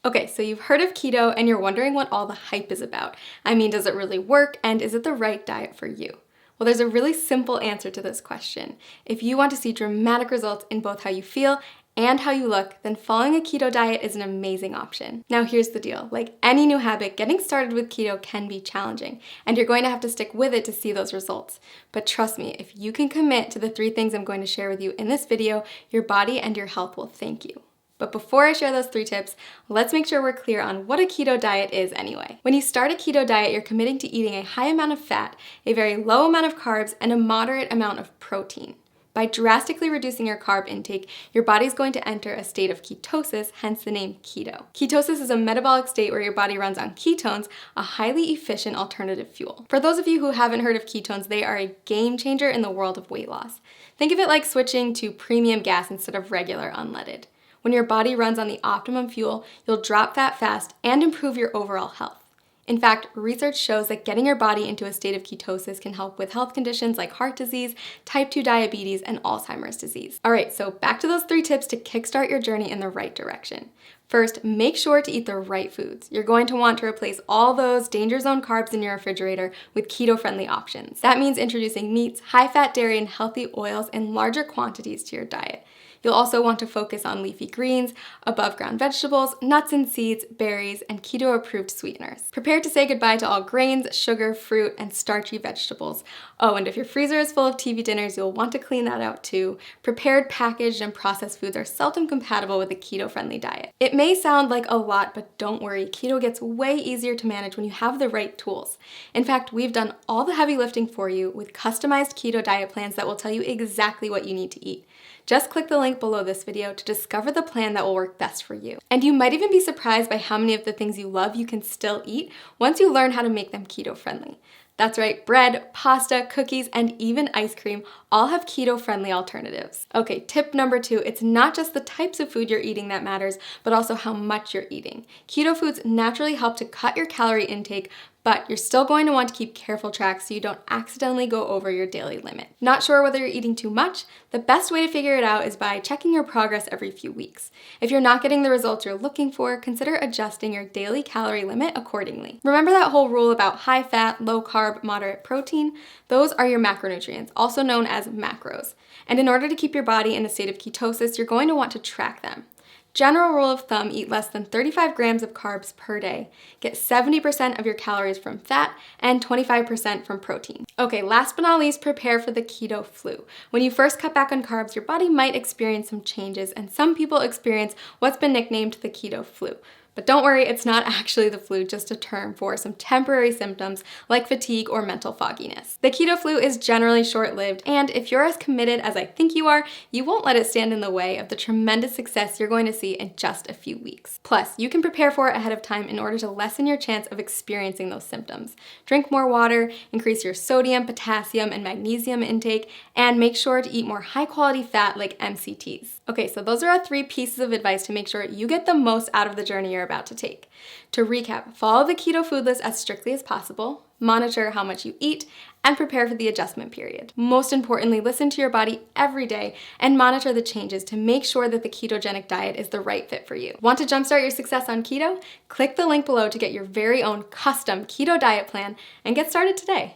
Okay, so you've heard of keto and you're wondering what all the hype is about. I mean, does it really work and is it the right diet for you? Well, there's a really simple answer to this question. If you want to see dramatic results in both how you feel and how you look, then following a keto diet is an amazing option. Now here's the deal, like any new habit, getting started with keto can be challenging, and you're going to have to stick with it to see those results. But trust me, if you can commit to the 3 things I'm going to share with you in this video, your body and your health will thank you. But before I share those 3 tips, let's make sure we're clear on what a keto diet is anyway. When you start a keto diet, you're committing to eating a high amount of fat, a very low amount of carbs, and a moderate amount of protein. By drastically reducing your carb intake, your body's going to enter a state of ketosis, hence the name keto. Ketosis is a metabolic state where your body runs on ketones, a highly efficient alternative fuel. For those of you who haven't heard of ketones, they are a game changer in the world of weight loss. Think of it like switching to premium gas instead of regular unleaded. When your body runs on the optimum fuel, you'll drop fat fast and improve your overall health. In fact, research shows that getting your body into a state of ketosis can help with health conditions like heart disease, type 2 diabetes, and Alzheimer's disease. All right, so back to those 3 tips to kickstart your journey in the right direction. First, make sure to eat the right foods. You're going to want to replace all those danger zone carbs in your refrigerator with keto-friendly options. That means introducing meats, high-fat dairy, and healthy oils in larger quantities to your diet. You'll also want to focus on leafy greens, above-ground vegetables, nuts and seeds, berries, and keto-approved sweeteners. Prepare to say goodbye to all grains, sugar, fruit, and starchy vegetables. Oh, and if your freezer is full of TV dinners, you'll want to clean that out too. Prepared, packaged, and processed foods are seldom compatible with a keto-friendly diet. It may sound like a lot, but don't worry, keto gets way easier to manage when you have the right tools. In fact, we've done all the heavy lifting for you with customized keto diet plans that will tell you exactly what you need to eat. Just click the link below this video to discover the plan that will work best for you. And you might even be surprised by how many of the things you love you can still eat once you learn how to make them keto-friendly. That's right, bread, pasta, cookies, and even ice cream all have keto-friendly alternatives. Okay, tip number 2, it's not just the types of food you're eating that matters, but also how much you're eating. Keto foods naturally help to cut your calorie intake, but you're still going to want to keep careful track so you don't accidentally go over your daily limit. Not sure whether you're eating too much? The best way to figure it out is by checking your progress every few weeks. If you're not getting the results you're looking for, consider adjusting your daily calorie limit accordingly. Remember that whole rule about high fat, low carb, moderate protein? Those are your macronutrients, also known as macros. And in order to keep your body in a state of ketosis, you're going to want to track them. General rule of thumb, eat less than 35 grams of carbs per day. Get 70% of your calories from fat and 25% from protein. Okay, last but not least, prepare for the keto flu. When you first cut back on carbs, your body might experience some changes, and some people experience what's been nicknamed the keto flu. But don't worry, it's not actually the flu, just a term for some temporary symptoms like fatigue or mental fogginess. The keto flu is generally short-lived, and if you're as committed as I think you are, you won't let it stand in the way of the tremendous success you're going to see in just a few weeks. Plus, you can prepare for it ahead of time in order to lessen your chance of experiencing those symptoms. Drink more water, increase your sodium, potassium, and magnesium intake, and make sure to eat more high-quality fat like MCTs. Okay, so those are our 3 pieces of advice to make sure you get the most out of the journey you're about to take. To recap, follow the keto food list as strictly as possible, monitor how much you eat, and prepare for the adjustment period. Most importantly, listen to your body every day and monitor the changes to make sure that the ketogenic diet is the right fit for you. Want to jumpstart your success on keto? Click the link below to get your very own custom keto diet plan and get started today.